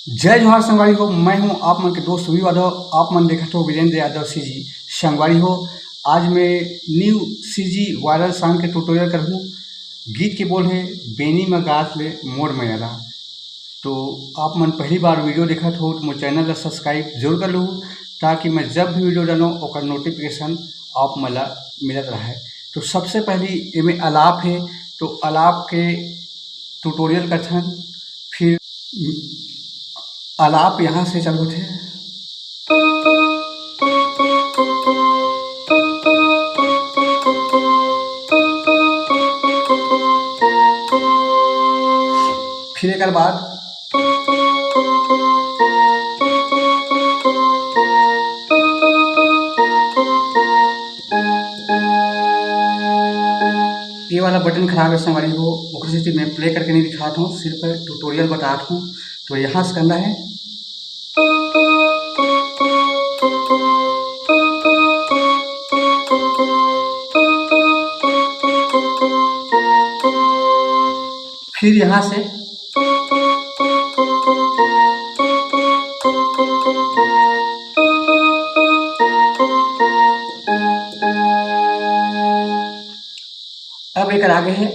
जय जोहार संगवारी हो। मैं हूं आप मन के दोस्त सुबीर यादव। आप मन देखत हो वीरेंद्र यादव सीजी संगवारी हो। आज मैं न्यू सीजी वायरल सॉन्ग के ट्यूटोरियल करहूँ। गीत के बोल है बेनी में गात ले मोड़ में आला। तो आप मन पहली बार वीडियो देखत हो तो मोर चैनल ला सब्सक्राइब जरूर कर लूँ, ताकि मैं जब भी वीडियो डालूँ ओकर नोटिफिकेशन आप मन ला मिलत रहे। तो सबसे पहली एमे अलाप है, तो अलाप के ट्यूटोरियल करथन। फिर अलाप यहाँ से चालू थे। फिर एक बाद ये वाला बटन खराब है संगवारी हो, ओकरे से मैं प्ले करके नहीं दिखाता हूँ, सिर्फ ट्यूटोरियल बताता हूँ। तो यहाँ से करना है। फिर यहाँ से अब एक आगे है।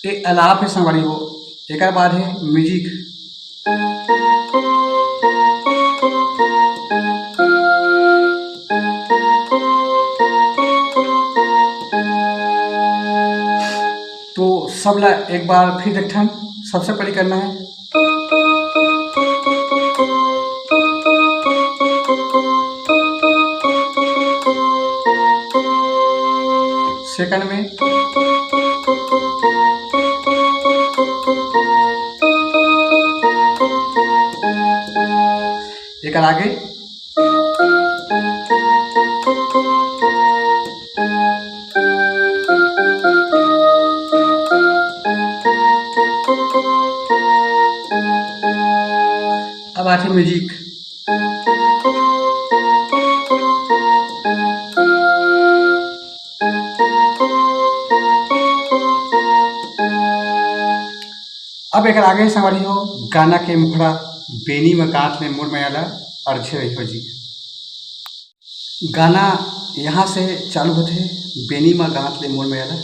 एक अलाप है संगवारी हो। एक बाद है म्यूजिक। तो सब ला एक बार फिर देखथन। सबसे पहले करना है सेकंड में एक आगे अब आती म्यूजिक। अब एक आगे संगवारी हो गाना के मुखड़ा बेनी में गात ले मोड़ में आला अर्झे रही हो जी। गाना यहाँ से चालू होते बेनी में गात ले मोड़ में आला।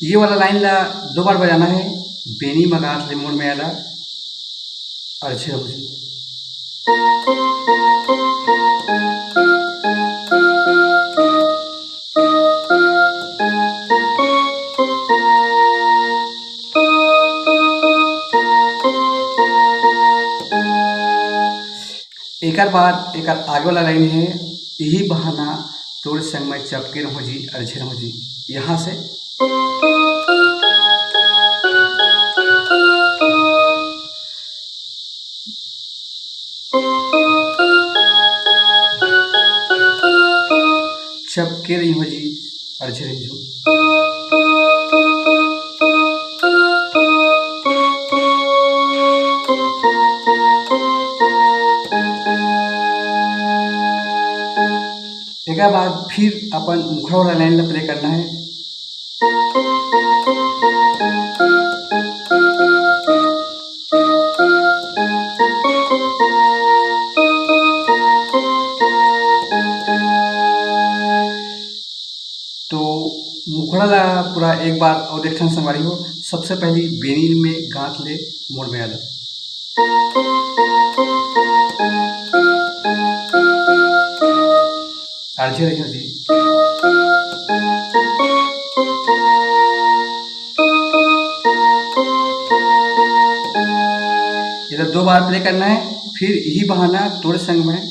ये वाला लाइन ला दो बार बजाना है। बेनी में गात ले मोड़ में आला अर्झे रहो जी। एक बाद एक आगे वाला लाइन है यही बहाना तोड़ संग में चपके रहो जी अर्झे रहो जी। यहाँ से चपके रही हो जी अर्झे रही हो। एक बाद फिर अपन मुखड़ा वाला लाइन ला प्ले करना है। तो मुखड़ा ला पूरा एक बार और देखना संगवारी हो। सबसे पहली बेनी में गात ले मोड़ में आला। अर्झे रही हो जी। इधर दो बार प्ले करना है। फिर यही बहाना तोड़ संग में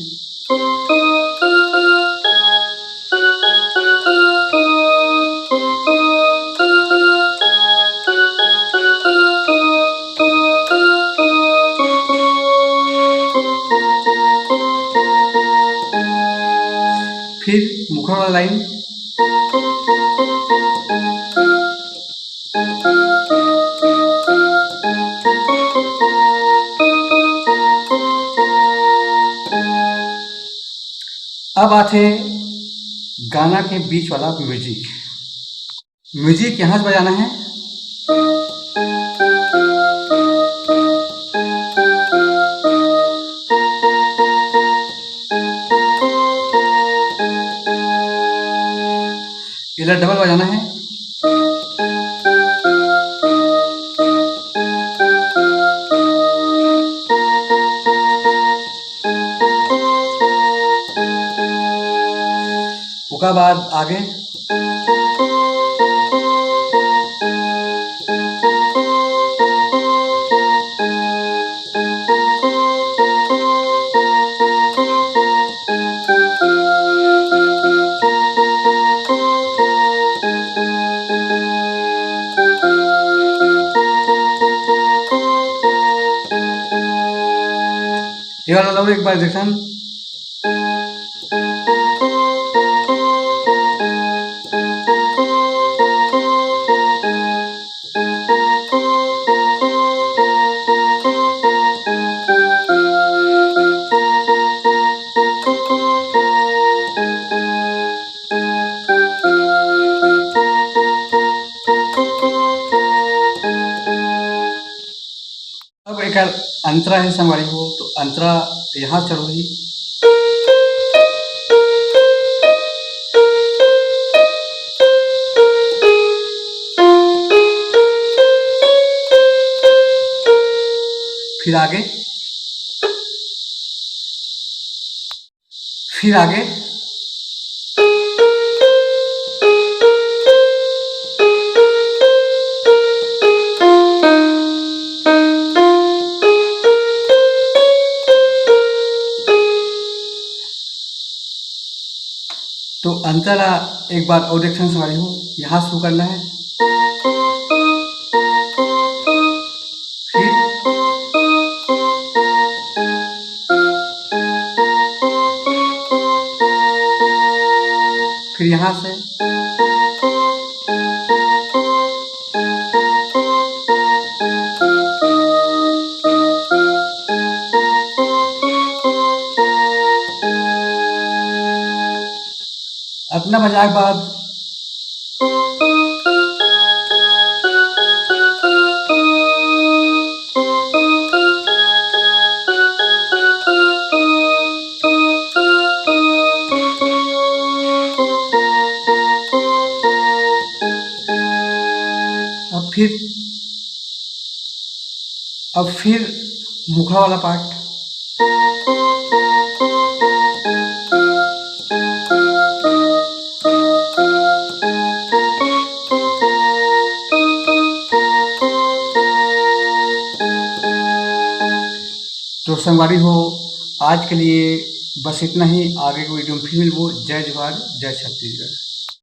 मुखर वाला लाइन। अब आते गाना के बीच वाला म्यूजिक। म्यूजिक यहाँ से बजाना है। इधर डबल बजाना है। उसके बाद आगे ये वाला लो एक बार देखन। अब एक अंतरा है संगवारी हो, तो अंतरा यहाँ चलो ही। फिर आगे, फिर आगे, तो अंतरा एक बार और देखना सवारी हो, यहाँ शुरू करना है। फिर यहाँ से अपना बजाए के बाद अब फिर मुखड़ा वाला पार्ट। तो संगवारी हो, आज के लिए बस इतना ही। आगे की वीडियो में फिर मिलबो। जय जवाहर, जय छत्तीसगढ़।